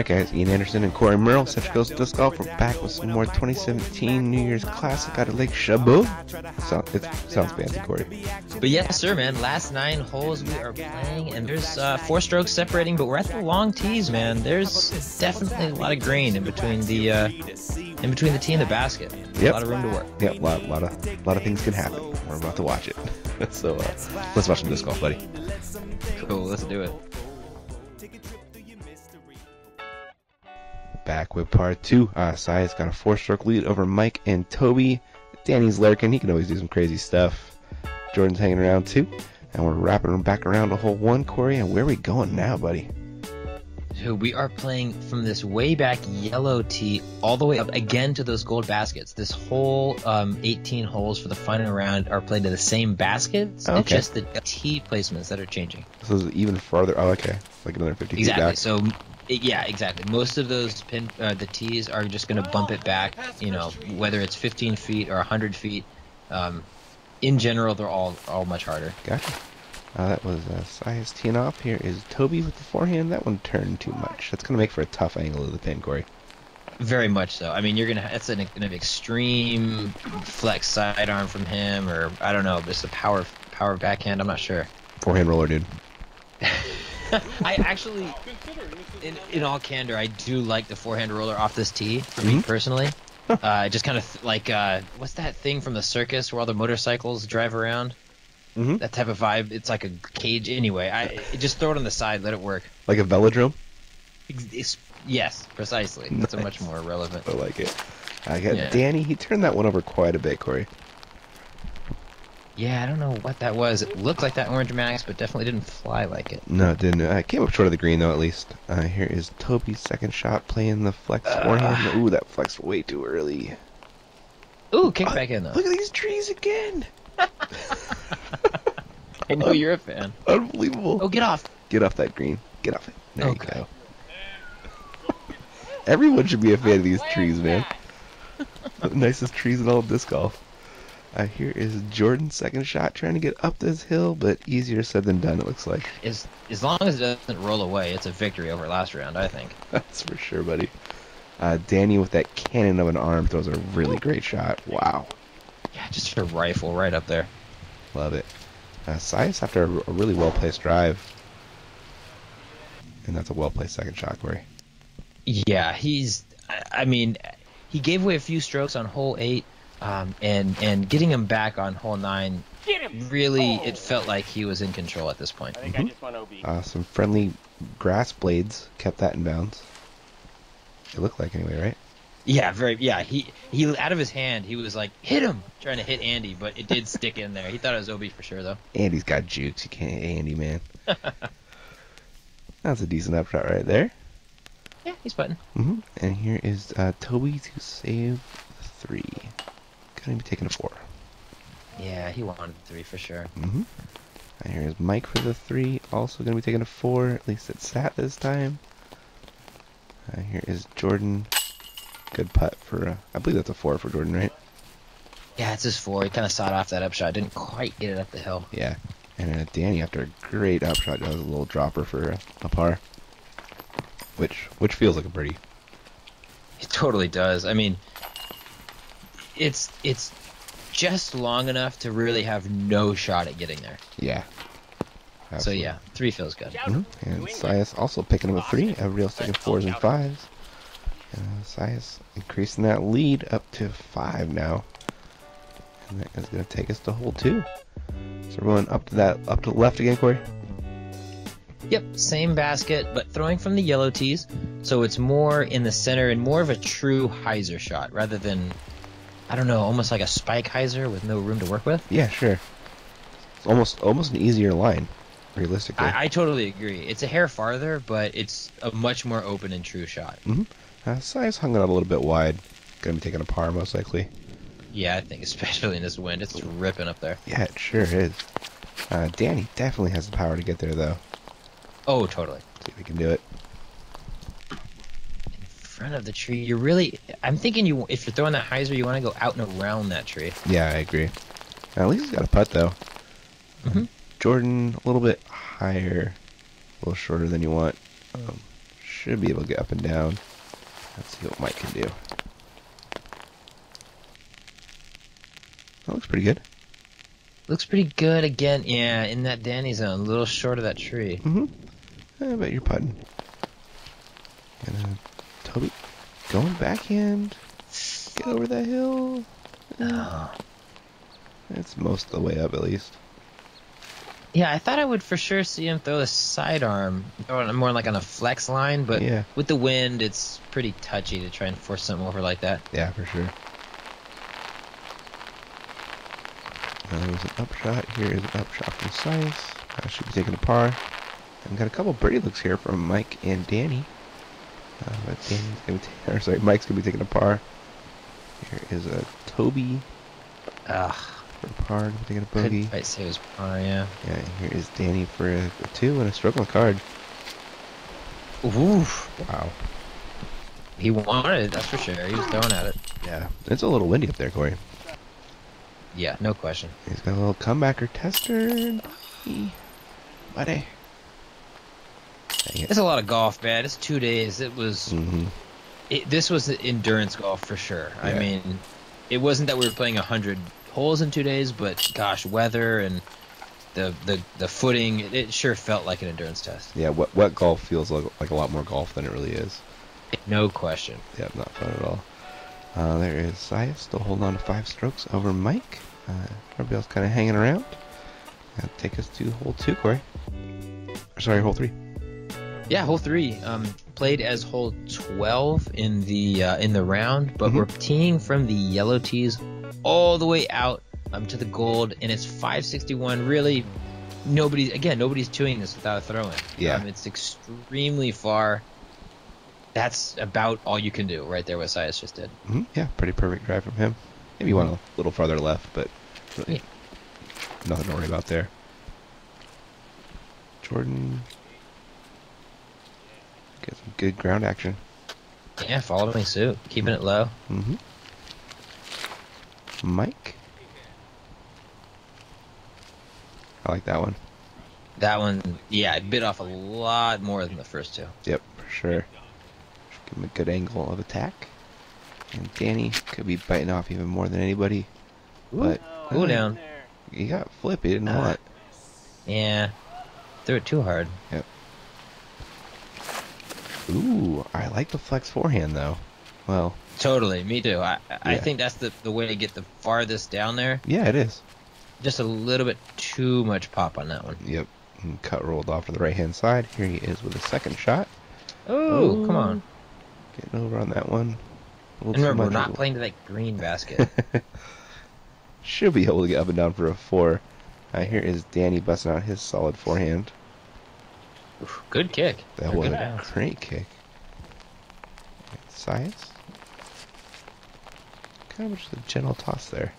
Alright guys, Ian Anderson and Cory Murrell, Central Coast Disc Golf. We're back with some more 2017 New Year's Classic out of Lake Chabot. It sounds fancy, Cory. But yes, sir, man. Last 9 holes we are playing, and there's 4 strokes separating, but we're at the long tees, man. There's definitely a lot of green in between the tee and the basket. Yep. A lot of room to work. Yep, a lot of things can happen. We're about to watch it. So let's watch some disc golf, buddy. Cool, let's do it. Back with part 2. Si's got a 4-stroke lead over Mike and Toby. Danny's lurking. He can always do some crazy stuff. Jordan's hanging around too. And we're wrapping him back around to hole 1, Cory. And where are we going now, buddy? So we are playing from this way back yellow tee all the way up again to those gold baskets. This whole 18 holes for the final round are played to the same baskets. Okay. It's just the tee placements that are changing. So it's even farther. Oh, okay. Like another 50 feet back. So, yeah, exactly. Most of those the tees are just going to bump it back, you know, whether it's 15 feet or 100 feet. In general, they're all much harder. Gotcha. That was Si's teeing off. Here is Toby with the forehand. That one turned too much. That's going to make for a tough angle of the pin, Cory. Very much so. I mean, that's an extreme flex sidearm from him, or I don't know, just a power backhand. I'm not sure. Forehand roller, dude. I actually, in all candor, I do like the forehand roller off this tee, for me personally. Just kind of like, what's that thing from the circus where all the motorcycles drive around? That type of vibe. It's like a cage. Anyway, just throw it on the side, let it work. Like a velodrome? Yes, precisely. Nice. That's a much more relevant. I like it. I got Danny. He turned that one over quite a bit, Cory. Yeah, I don't know what that was. It looked like that Orange Max, but definitely didn't fly like it. No, it didn't. It came up short of the green, though, at least. Here is Toby's second shot, playing the flex forehand. Ooh, that flexed way too early. Ooh, kick back in, though. Look at these trees again. I know you're a fan. Unbelievable. Oh, get off. Get off that green. Get off it. There Okay. you go. Everyone should be a fan of these trees, man. The nicest trees in all of disc golf. Here is Jordan's second shot, trying to get up this hill, but easier said than done, it looks like. As long as it doesn't roll away, it's a victory over last round, I think. That's for sure, buddy. Danny with that cannon of an arm throws a really great shot. Wow. Yeah, just a rifle right up there. Love it. Si's after a really well-placed drive. And that's a well-placed second shot, Cory. Yeah, I mean, he gave away a few strokes on hole 8, and getting him back on hole 9, really, it felt like he was in control at this point. Some friendly grass blades kept that in bounds. It looked like anyway, right? Yeah, he out of his hand, he was like, hit him, trying to hit Andy, but it did stick in there. He thought it was OB for sure, though. Andy's got jukes. You can't hit Andy, man. That's a decent upshot right there. Yeah, he's putting. And here is Toby to save 3. Gonna be taking a 4. Yeah, he wanted 3 for sure. And here is Mike for the 3. Also gonna be taking a 4. At least it sat this time. Here is Jordan. Good putt for, I believe that's a 4 for Jordan, right? Yeah, it's his 4. He kind of sawed off that upshot. Didn't quite get it up the hill. Yeah. And Danny, after a great upshot, does a little dropper for a par. Which feels like a birdie. It totally does. I mean, it's just long enough to really have no shot at getting there. Yeah. Absolutely. So yeah, 3 feels good. And Si's also picking up a 3. Everybody taking 4s and 5s. Si's increasing that lead up to 5 now. And that is going to take us to hole 2. So we're going up to the left again, Cory? Yep, same basket, but throwing from the yellow tees, so it's more in the center and more of a true hyzer shot rather than, I don't know, almost like a spike hyzer with no room to work with. Yeah, sure. It's almost an easier line, realistically. I totally agree. It's a hair farther, but it's a much more open and true shot. Si's hung it out a little bit wide. Going to be taking a par, most likely. Yeah, I think especially in this wind, it's ripping up there. Yeah, it sure is. Danny definitely has the power to get there, though. Oh, totally. See if we can do it. In front of the tree, I'm thinking if you're throwing that hyzer, you want to go out and around that tree. Yeah, I agree. At least he's got a putt, though. Jordan, a little bit higher, a little shorter than you want. should be able to get up and down. Let's see what Mike can do. That looks pretty good. Looks pretty good again. Yeah, in that Danny zone, a little short of that tree. I bet you're putting. And Toby going backhand. Get over that hill. Oh. It's most of the way up, at least. Yeah, I thought I would for sure see him throw the sidearm, or more like on a flex line, but Yeah. with the wind, it's pretty touchy to try and force something over like that. Yeah, for sure. There was an upshot. Here is an upshot from Sice. I should be taking a par. And got a couple birdie looks here from Mike and Danny. But Danny's gonna be or sorry, Mike's gonna be taking a par. Here is a Toby Ugh. for a par, taking a bogey. Couldn't quite say it was par, yeah. Yeah, here is Danny for a 2 and a stroke on the card. Oof. Wow. He wanted it, that's for sure. He was throwing at it. Yeah, it's a little windy up there, Cory. Yeah, no question. He's got a little comebacker tester. Buddy. Dang it. It's a lot of golf, man. It's 2 days. It was. This was endurance golf for sure. Yeah. I mean, it wasn't that we were playing 100 holes in 2 days, but gosh, weather and the footing, it sure felt like an endurance test. Yeah, wet golf feels like a lot more golf than it really is. No question. Yeah, not fun at all. There is Saya still holding on to 5 strokes over Mike. Everybody else kind of hanging around. That'll take us to hole 2, Cory. Sorry, hole 3. Yeah, hole 3 played as hole 12 in the round, but we're teeing from the yellow tees all the way out to the gold, and it's 561. Really, nobody's doing this without a throw-in. Yeah, it's extremely far. That's about all you can do right there, what Sias just did. Yeah, pretty perfect drive from him. Maybe one a little farther left, but really nothing to worry about there. Jordan. Get some good ground action. Yeah, following suit, keeping it low. Mike. I like that one. That one, yeah, it bit off a lot more than the first 2. Yep, for sure. Give him a good angle of attack. And Danny could be biting off even more than anybody. But cool down. He got flip. He didn't want. Yeah, threw it too hard. Yep. Ooh, I like the flex forehand though. Well, totally, me too. I think that's the way to get the farthest down there. Yeah, it is. Just a little bit too much pop on that one. Yep. And cut rolled off to the right hand side. Here he is with a second shot. Oh, come on. Getting over on that one. And remember, we're not playing to that green basket. Should be able to get up and down for a 4. Here is Danny busting out his solid forehand. Oof, good kick. That was a great kick. Size. Kind of just a gentle toss there.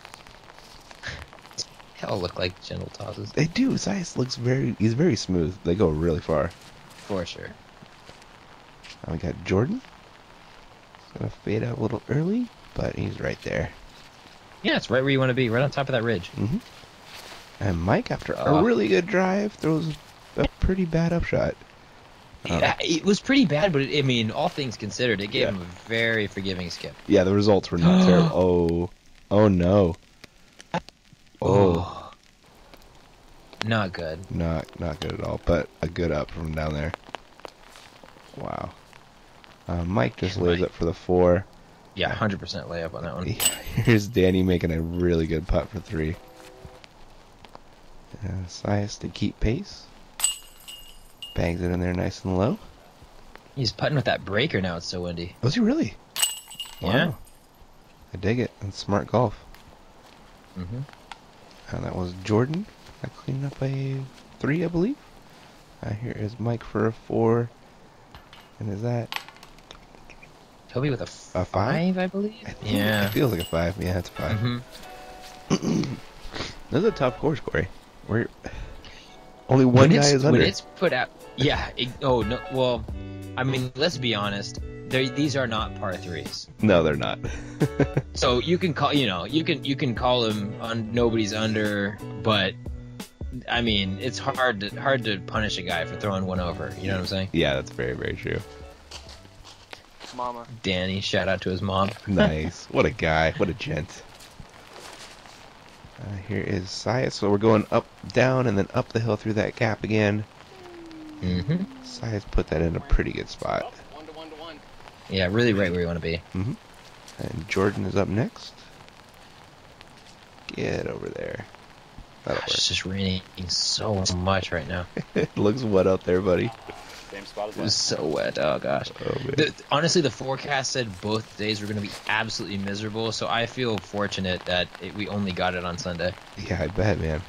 They all look like gentle tosses. They do. Sias looks he's very smooth. They go really far. For sure. Now we got Jordan. He's going to fade out a little early, but he's right there. Yeah, it's right where you want to be, right on top of that ridge. And Mike, after a really good drive, throws a pretty bad upshot. Yeah, it was pretty bad, but I mean, all things considered, it gave him a very forgiving skip. Yeah, the results were not terrible. Oh no. Oh. Not good. Not good at all, but a good up from down there. Wow. Mike just lays up for the 4. Yeah, 100% layup on that one. Here's Danny making a really good putt for 3. Sias to keep pace. Bangs it in there nice and low. He's putting with that breaker now. It's so windy. Was he really? Yeah. Wow. I dig it. That's smart golf. And that was Jordan. I cleaned up a 3, I believe. Here is Mike for a 4. And is that Toby with a 5, I believe? It feels like a 5. Yeah, it's a 5. This is a tough course, Cory. We're only one guy is under. When it's put out, yeah. Oh no. Well, I mean, let's be honest. These are not par 3s. No, they're not. So you can call, you can call them on nobody's under, but I mean, it's hard to punish a guy for throwing one over. You know what I'm saying? Yeah, that's very, very true. Mama. Danny, shout out to his mom. Nice. What a guy. What a gent. Here is Sias. So we're going up, down, and then up the hill through that gap again. Mm-hmm. Sias put that in a pretty good spot. Yeah, really right where you want to be. Mm-hmm. And Jordan is up next. Get over there. That'll Gosh, it's just raining so much right now. work. It looks wet out there, buddy. Same spot as It was so wet. Oh, gosh. Oh, man. Honestly, the forecast said both days were going to be absolutely miserable, so I feel fortunate that we only got it on Sunday. Yeah, I bet, man.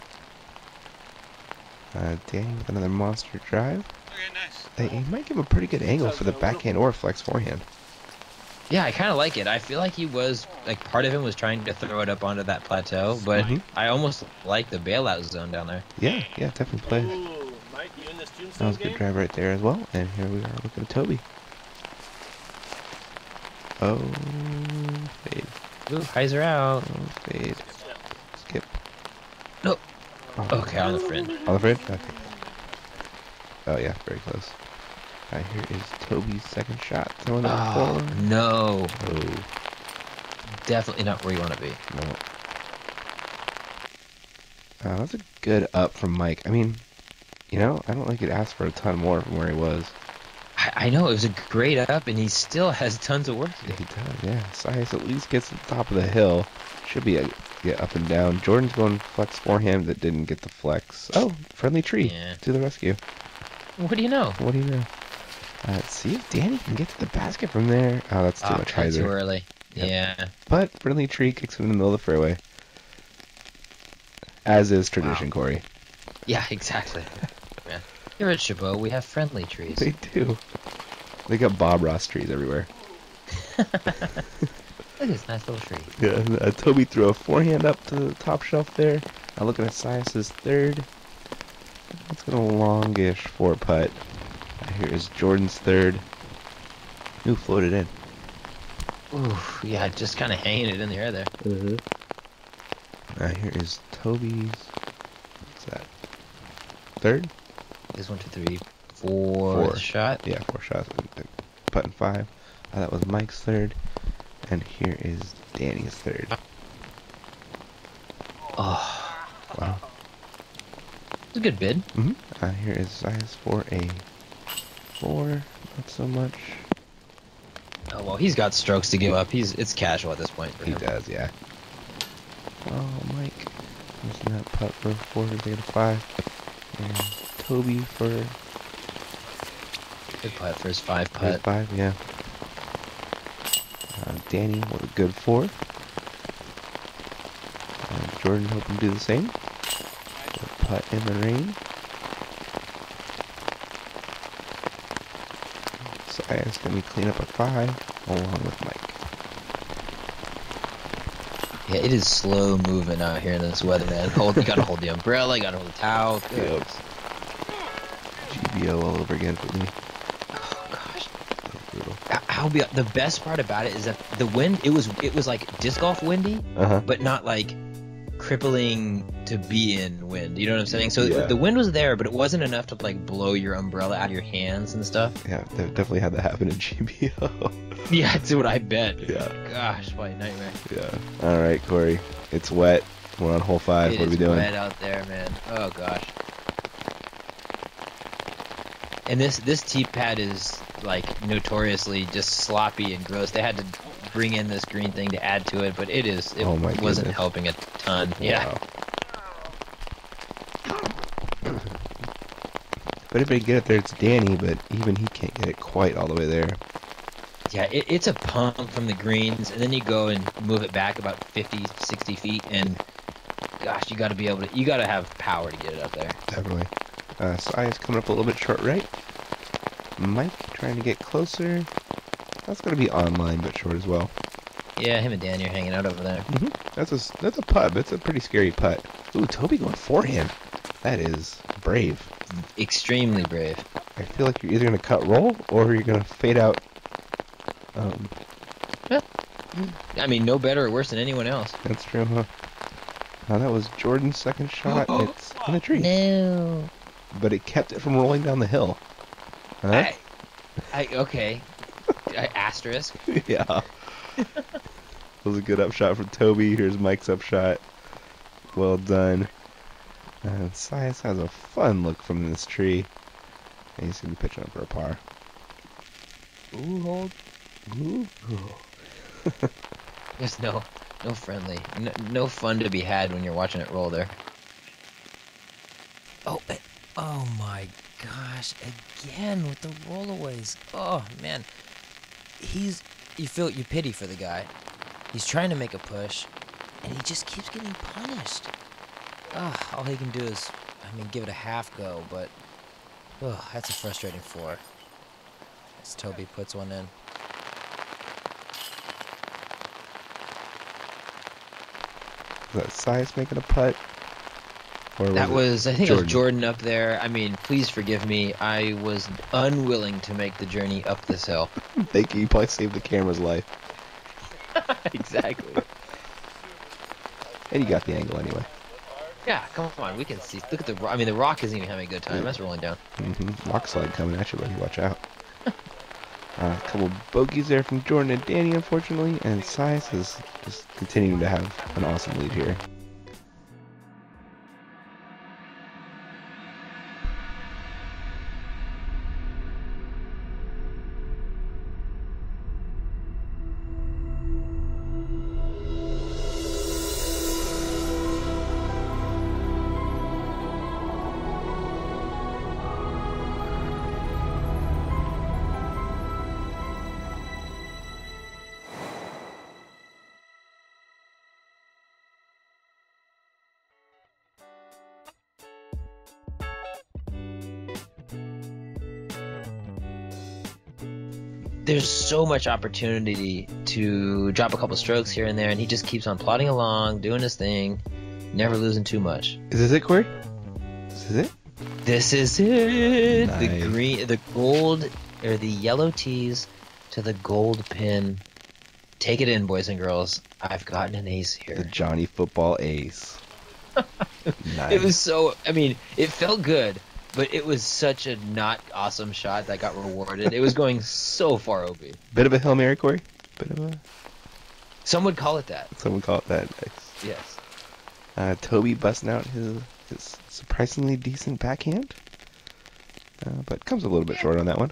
Danny with another monster drive. Okay, nice. He might give a pretty good angle for the backhand or flex forehand. Yeah, I kind of like it. I feel like he was, like, part of him was trying to throw it up onto that plateau, but I almost like the bailout zone down there. Yeah, definitely play. Ooh, Mike, you in this That was Tombstones a good game? drive right there as well. And here we are looking at Toby. Oh, fade. Ooh, hyzer out. Oh, fade. Skip. No. Oh. Okay, on the fringe. On the fringe? Okay. Oh, yeah, very close. Here is Toby's second shot. Throwing it Oh, forward. no. Oh, Definitely not where you want to be. no. That's a good up from Mike. I mean, you know, I don't think he'd ask for a ton more from where he was. I know, it was a great up, and he still has tons of work to Yeah, do. he does, yeah. Sias at least gets to the top of the hill. Should be a get up and down. Jordan's going flex forehand that didn't get the flex. Oh, friendly tree Yeah. to the rescue. What do you know? What do you know? Let's see if Danny can get to the basket from there. Oh, that's too much Too hyzer. early. Yep. Yeah. But friendly tree kicks it in the middle of the fairway. As is tradition, Cory. Yeah, exactly. Man. Here at Chabot, we have friendly trees. They do. They got Bob Ross trees everywhere. Look at this nice little tree. Yeah, Toby threw a forehand up to the top shelf there. Now looking at Sias's third. Let's get a longish 4-putt. Here is Jordan's third. Ooh, floated in. Ooh, yeah, just kind of hanging it in the air there. Here is Toby's. What's that? Third? This 1, 2, 3, 4 shot. Yeah, 4 shots. Putt and 5. That was Mike's third. And here is Danny's third. Oh, Wow. it's a good bid. Here is Sias for a 4. Not so much. Oh well, he's got strokes to give up. It's casual at this point for He him. does, yeah. Oh, Mike. Missing that putt for 4 to get a 5. And Toby for Good putt for his 5 his putt. 5, yeah. Danny with a good 4. Jordan hoping to do the same. Good putt in the rain. Sias going to clean up a 5 along with Mike. Yeah, it is slow moving out here in this weather, man. You gotta hold the umbrella, you gotta hold the towel. Yep. GBO all over again for me. Oh gosh. That's brutal. The best part about it is that the wind, it was like disc golf windy, Uh-huh. but not like crippling to be in wind. You know what I'm saying? So Yeah. the wind was there, but it wasn't enough to like blow your umbrella out of your hands and stuff. Yeah, they've definitely had that happen in GBO. Yeah, that's what I bet. Yeah. Gosh, what a nightmare. Yeah. All right, Cory. It's wet. We're on hole 5. It What are we is doing? wet out there, man. Oh gosh. And this tee pad is like notoriously just sloppy and gross. They had to bring in this green thing to add to it, but it Oh my wasn't goodness. helping a ton. Yeah. Wow. But if they get it there, it's Danny, but even he can't get it quite all the way there. Yeah, it's a pump from the greens, and then you go and move it back about 50, 60 feet, and gosh, you got to have power to get it up there. Definitely. Sias coming up a little bit short right. Mike trying to get closer. That's going to be online, but short as well. Yeah, him and Danny are hanging out over there. That's a putt. That's a pretty scary putt. Ooh, Toby going forehand. That is brave. Extremely brave. I feel like you're either going to cut roll or you're going to fade out. I mean, no better or worse than anyone else. That's true, huh? That was Jordan's second shot. It's in a tree. No. But it kept it from rolling down the hill. Huh? Okay. asterisk. Yeah. That was a good upshot from Toby. Here's Mike's upshot. Well done. And Sias has a fun look from this tree. And he's going to be pitching up for a par. Ooh, hold. Ooh. There's no friendly, no fun to be had when you're watching it roll there. Oh my gosh! Again with the rollaways. Oh man, you pity for the guy. He's trying to make a push, and he just keeps getting punished. All he can do is, give it a half go, but that's a frustrating 4. As Toby puts one in. Was that Sias making a putt? Or I think it was Jordan up there. Please forgive me. I was unwilling to make the journey up this hill. Thank you. You probably saved the camera's life. Exactly. And you got the angle anyway. Yeah, come on. We can see. Look at the rock. The rock isn't even having a good time. That's rolling down. Rock slide coming at you, buddy. Watch out. A couple bogeys there from Jordan and Danny, unfortunately. And Sias is just continuing to have an awesome lead here. There's so much opportunity to drop a couple strokes here and there, and he just keeps on plodding along, doing his thing, never losing too much. Is this it, Cory? Is this it? This is it. Nice. The gold, or the yellow tees to the gold pin. Take it in, boys and girls. I've gotten an ace here. The Johnny Football ace. Nice. It was so, it felt good. But it was such a not awesome shot that got rewarded. It was going so far OB. Bit of a Hail Mary, Cory? Bit of a... Some would call it that. Some would call it that. Nice. Yes. Toby busting out his surprisingly decent backhand. But comes a little bit short on that one.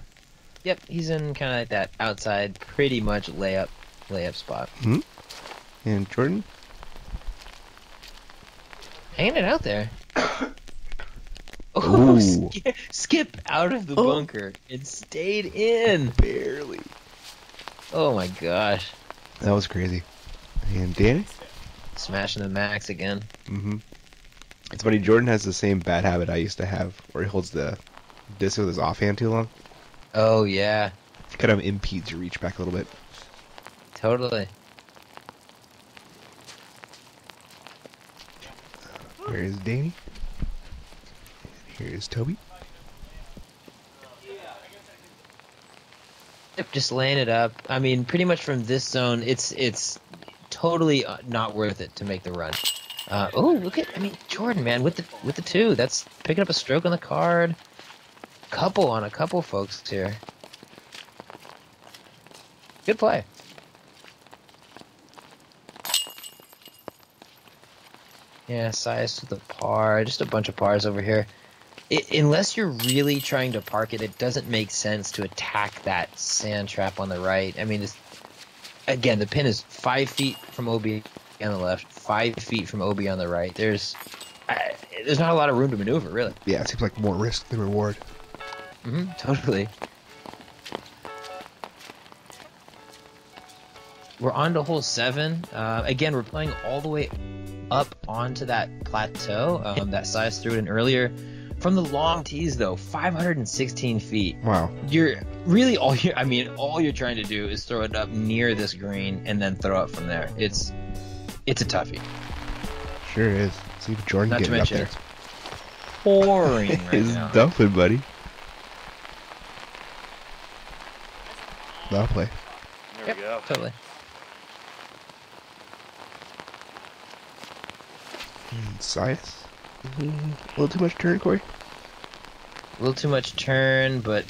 Yep, he's in kind of like that outside, pretty much layup spot. Mm-hmm. And Jordan? Hanging it out there. Skip out of the bunker and stayed in. Barely. Oh my gosh. That was crazy. And Danny? Smashing the max again. Mm-hmm. It's funny, Jordan has the same bad habit I used to have, where he holds the disc with his offhand too long. Oh yeah. Kind of impedes your reach back a little bit. Totally. Here's Danny. Here's Toby. Just laying it up. Pretty much from this zone, it's totally not worth it to make the run. Look at Jordan, man, with the 2. That's picking up a stroke on the card. Couple on a couple folks here. Good play. Yeah, Sias with the par. Just a bunch of pars over here. Unless you're really trying to park it, it doesn't make sense to attack that sand trap on the right. Again, the pin is 5 feet from OB on the left, 5 feet from OB on the right. There's not a lot of room to maneuver, really. Yeah, it seems like more risk than reward. Totally. We're on to hole 7. Again, we're playing all the way up onto that plateau that Sias threw it in earlier. From the long tees, though, 516 feet. Wow. You're really all you're trying to do is throw it up near this green and then throw it from there. It's a toughie. Sure is. See if Jordan Not get to it up mention there. it's pouring right He's now. dumping, buddy. That'll play. There we go. Totally. Sias? A little too much turn, Cory? A little too much turn, but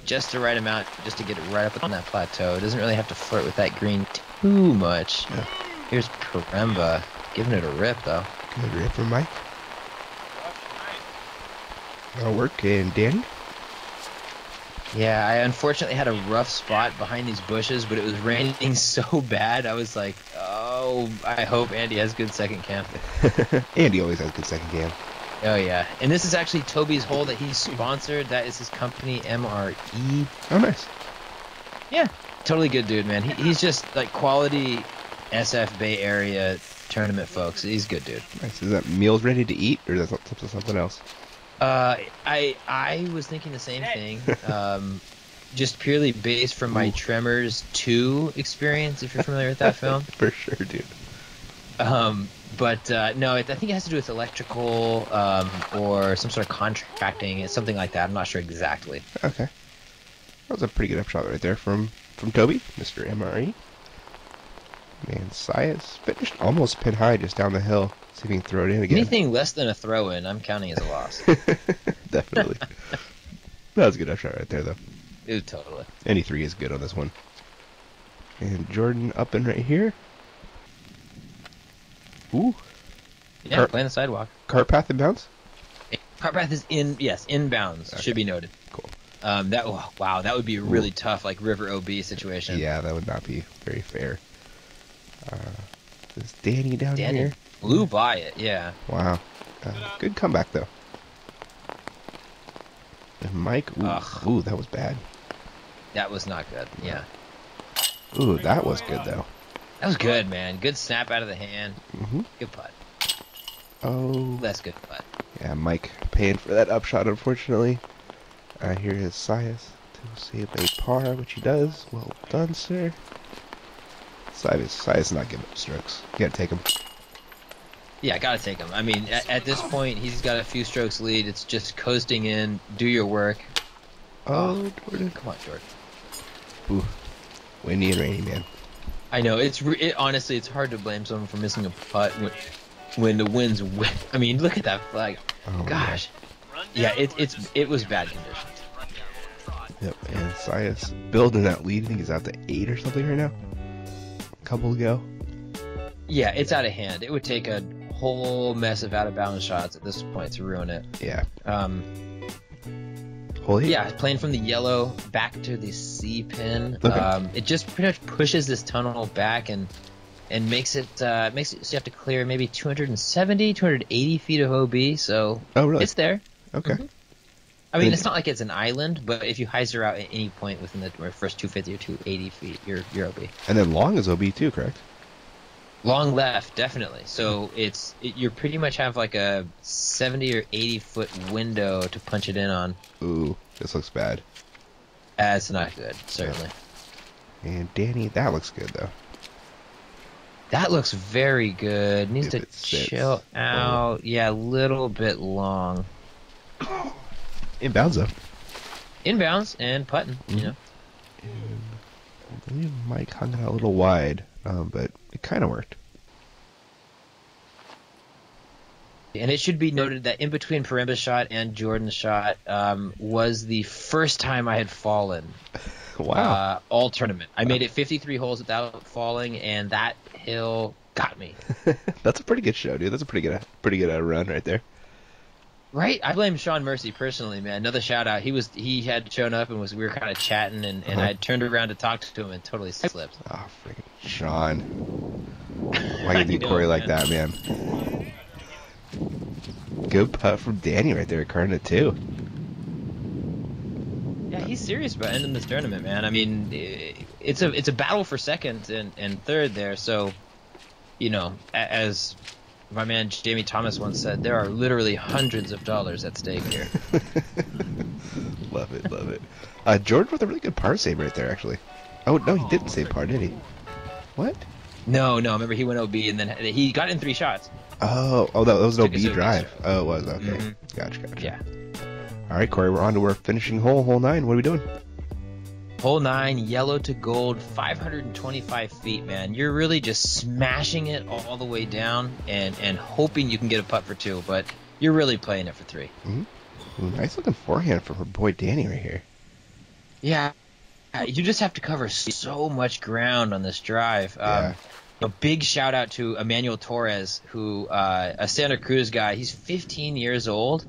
just the right amount just to get it right up on that plateau. It doesn't really have to flirt with that green too much. Yeah. Here's Peremba giving it a rip, though. Good rip from Mike. That'll work. And Danny? Yeah, I unfortunately had a rough spot behind these bushes, but it was raining so bad. I was like, oh, I hope Andy has good second cam. Andy always has good second cam. Oh, yeah. And this is actually Toby's hole that he sponsored. That is his company, MRE. Oh, nice. Yeah, totally good dude, man. He's just like quality SF Bay Area tournament folks. He's a good dude. Nice. Is that meals ready to eat, or is that something else? I was thinking the same thing. Just purely based from my Tremors 2 experience, if you're familiar with that film. For sure, dude. But no, I think it has to do with electrical or some sort of contracting. It's something like that. I'm not sure exactly. Okay. That was a pretty good upshot right there from Toby, Mr. MRE. Man, Sias finished almost pin high just down the hill. See if he can throw it in again. Anything less than a throw-in, I'm counting as a loss. Definitely. That was a good upshot right there, though. Dude, totally. Any three is good on this one. And Jordan up and right here. Ooh. Yeah, playing the sidewalk. Cart path inbounds? Cart path is inbounds. Okay. Should be noted. Cool. Wow, that would be a really tough, like, River OB situation. Yeah, that would not be very fair. Is Danny down here? Blew by it, yeah. Wow. Good comeback, though. And Mike, ooh, that was bad. That was not good, yeah. Ooh, that was good, though. That was good, man. Good snap out of the hand. Mm-hmm. Good putt. Oh. That's good putt. Yeah, Mike paying for that upshot, unfortunately. Here is Sias to save a par, which he does. Well done, sir. Sias not giving up strokes. You gotta take him. Yeah, gotta take him. I mean, at this point, he's got a few strokes lead. It's just coasting in. Do your work. Oh, Jordan. Come on, Jordan. Ooh. Windy and rainy, man. I know. Honestly, it's hard to blame someone for missing a putt when the wind's wet. I mean, look at that flag. Oh, gosh. Yeah, it was bad conditions. Yep, and Sias building that lead. I think he's out to 8 or something right now. A couple to go. Yeah, it's out of hand. It would take a whole mess of out-of-bounds shots at this point to ruin it. Yeah. Holy. Yeah, playing from the yellow back to the C pin. Okay. It just pretty much pushes this tunnel back and makes it so you have to clear maybe 270, 280 feet of OB. So really? It's there. Okay. Mm-hmm. I mean, it's not like it's an island, but if you hyzer out at any point within the first 250 or 280 feet, you're OB. And then long is OB too, correct? Long left, definitely. So you pretty much have like a 70 or 80 foot window to punch it in on. Ooh, this looks bad. That's not good, certainly. And Danny, that looks good though. That looks very good. Needs to chill out. Oh. Yeah, a little bit long. Inbounds though. Inbounds and putting, you know. And I believe Mike hung it out a little wide, but it kind of worked. And it should be noted that in between Peremba's shot and Jordan's shot was the first time I had fallen. Wow. All tournament. I made it 53 holes without falling, and that hill got me. That's a pretty good show, dude. That's a pretty good run right there. Right? I blame Sean Mercy personally, man. Another shout out. He had shown up and we were kind of chatting, and I turned around to talk to him and totally slipped. Oh, freaking Sean. Why you do Cory like that, man? Good putt from Danny right there, carding it too. Yeah, he's serious about ending this tournament, man. I mean, it's a battle for second and third there. So, you know, as my man Jamie Thomas once said, there are literally hundreds of dollars at stake here. Love it. Jordan with a really good par save right there, actually. Oh no, he didn't save par, did he? What? No. Remember, he went OB and then he got in 3 shots. Oh, that was an OB Took his drive. OB. Oh, it was okay. Mm-hmm. Gotcha. Yeah. All right, Cory, we're on to our finishing hole 9. What are we doing? Hole 9, yellow to gold, 525 feet, man. You're really just smashing it all the way down and hoping you can get a putt for 2, but you're really playing it for 3. Mm-hmm. Ooh, nice looking forehand from her boy Danny right here. Yeah, you just have to cover so much ground on this drive. Yeah. A big shout out to Emmanuel Torres, who a Santa Cruz guy. He's 15 years old.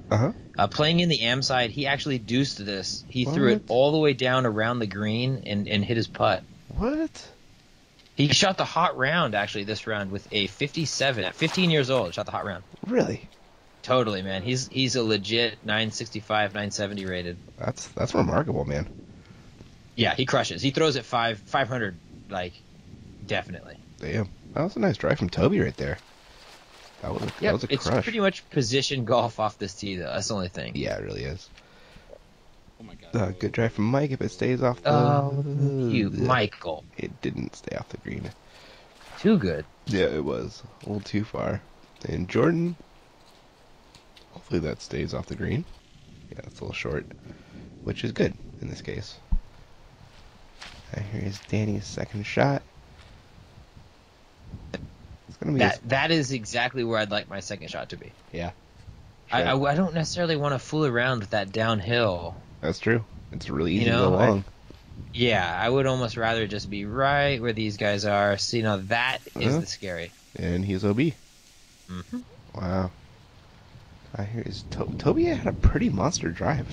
Playing in the AM side, he actually deuced this. He threw it all the way down around the green and hit his putt. What? He shot the hot round actually this round with a 57. At 15 years old, shot the hot round. Really? Totally, man. He's a legit 965, 970 rated. That's remarkable, man. Yeah, he crushes. He throws at 500, like, definitely. Damn, that was a nice drive from Toby right there. That was a it's crush. pretty much position golf off this tee, though. That's the only thing. Yeah, it really is. Oh my God. Good drive from Mike if it stays off the... Oh, you, Michael. It didn't stay off the green. Too good. Yeah, it was. A little too far. And Jordan, hopefully that stays off the green. Yeah, it's a little short, which is good in this case. Here is Danny's second shot. It's gonna be that is exactly where I'd like my second shot to be. Yeah. I don't necessarily want to fool around with that downhill. That's true. It's really easy You know, to go long. I would almost rather just be right where these guys are. See, now that is the scary. And he's OB. Mm-hmm. Wow. Here is Toby had a pretty monster drive.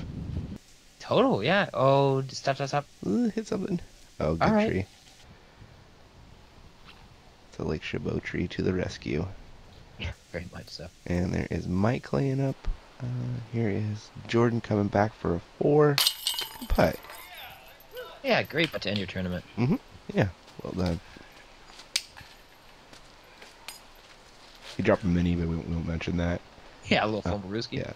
Total, yeah. Oh, stop. Hit something. Oh, good All right. tree. The Lake Chabot tree to the rescue. Yeah, very much so. And there is Mike laying up. Here is Jordan coming back for a 4. Putt. Yeah, great putt to end your tournament. Yeah, well done. He dropped a mini, but we won't mention that. Yeah, a little Fombaruski. Yeah.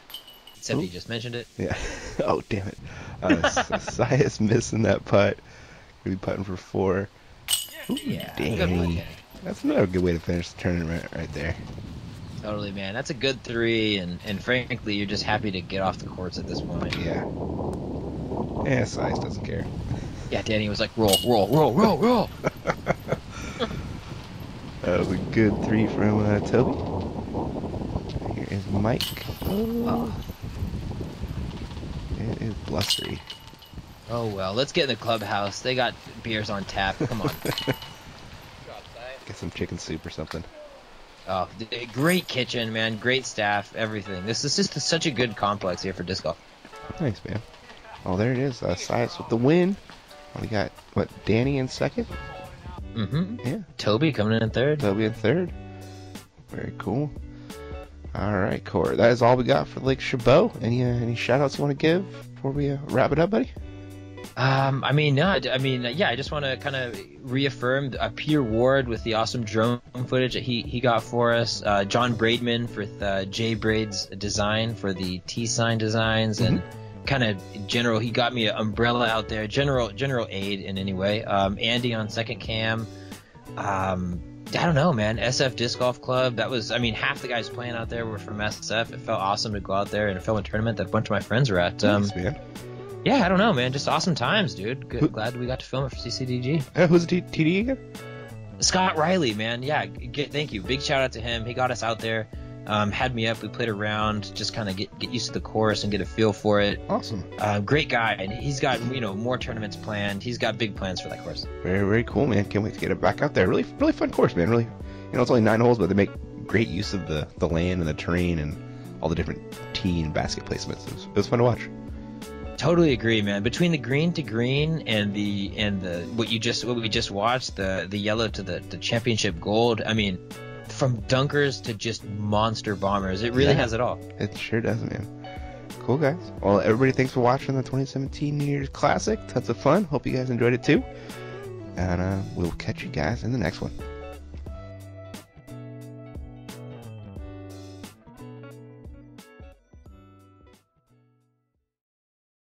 Except he just mentioned it. Yeah. Oh, damn it. Sias missing that putt. Gonna be putting for 4. Ooh, Yeah, dang. good putt, Danny. That's another good way to finish the tournament right there. Totally, man. That's a good 3, and frankly, you're just happy to get off the courts at this point. Yeah. Yeah, Sias doesn't care. Yeah, Danny was like, roll. That was a good 3 from Toby. Here is Mike. Oh. It is blustery. Oh, well, let's get in the clubhouse. They got beers on tap. Come on. Get some chicken soup or something. Oh, great kitchen, man. Great staff, everything. This is just such a good complex here for disc golf. Thanks, man. Oh, there it is. Sias with the win. We got, Danny in second? Mm-hmm. Yeah. Toby coming in third. Toby in third. Very cool. All right, Cory. That is all we got for Lake Chabot. Any shout-outs you want to give before we wrap it up, buddy? I just want to kind of reaffirm Peter Ward with the awesome drone footage that he got for us. John Braidman for J Braid's design for the T-sign designs, and kind of general. He got me an umbrella out there. General aid in any way. Andy on second cam. I don't know, man. SF Disc Golf Club. That was, half the guys playing out there were from SF. It felt awesome to go out there and film a tournament that a bunch of my friends were at. Thanks, man. Yeah, I don't know, man. Just awesome times, dude. Glad we got to film it for CCDG. Who's the TD again? Scott Riley, man. Yeah, thank you. Big shout out to him. He got us out there, had me up. We played around, just kind of get used to the course and get a feel for it. Awesome. Great guy, and he's got more tournaments planned. He's got big plans for that course. Very, very cool, man. Can't wait to get it back out there. Really, really fun course, man. Really, it's only 9 holes, but they make great use of the land and the terrain and all the different tee and basket placements. It was fun to watch. Totally agree, man. Between the green to green and the what we just watched, the yellow to the championship gold. From dunkers to just monster bombers, it really has it all. It sure does, man. Cool, guys. Well, everybody, thanks for watching the 2017 New Year's Classic. Tons of fun. Hope you guys enjoyed it too. And we'll catch you guys in the next one.